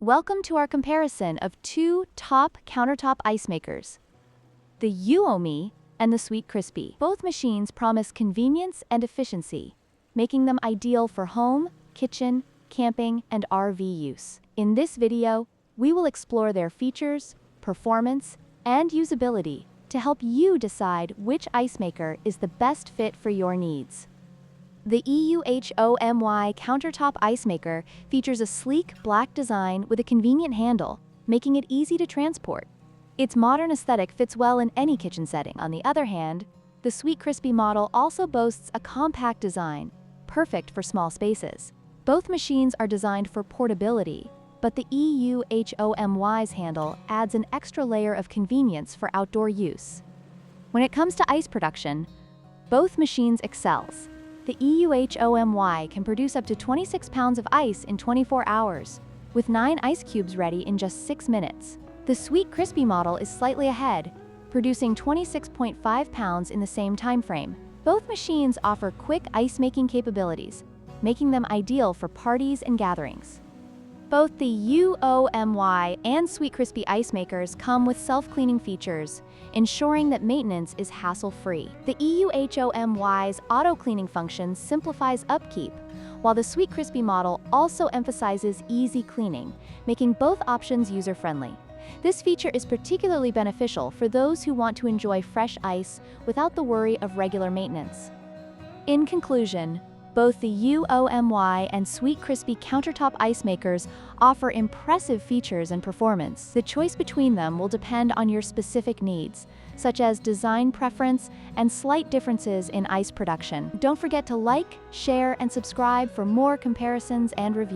Welcome to our comparison of two top countertop ice makers, the EUHOMY and the Sweetcrispy. Both machines promise convenience and efficiency, making them ideal for home, kitchen, camping, and RV use. In this video, we will explore their features, performance, and usability to help you decide which ice maker is the best fit for your needs. The EUHOMY Countertop Ice Maker features a sleek black design with a convenient handle, making it easy to transport. Its modern aesthetic fits well in any kitchen setting. On the other hand, the Sweetcrispy model also boasts a compact design, perfect for small spaces. Both machines are designed for portability, but the EUHOMY's handle adds an extra layer of convenience for outdoor use. When it comes to ice production, both machines excels. The EUHOMY can produce up to 26 pounds of ice in 24 hours, with 9 ice cubes ready in just 6 minutes. The Sweetcrispy model is slightly ahead, producing 26.5 pounds in the same time frame. Both machines offer quick ice-making capabilities, making them ideal for parties and gatherings. Both the EUHOMY and Sweetcrispy ice makers come with self-cleaning features, ensuring that maintenance is hassle-free. The EUHOMY's auto-cleaning function simplifies upkeep, while the Sweetcrispy model also emphasizes easy cleaning, making both options user-friendly. This feature is particularly beneficial for those who want to enjoy fresh ice without the worry of regular maintenance. In conclusion, both the EUHOMY and Sweetcrispy countertop ice makers offer impressive features and performance. The choice between them will depend on your specific needs, such as design preference and slight differences in ice production. Don't forget to like, share, and subscribe for more comparisons and reviews.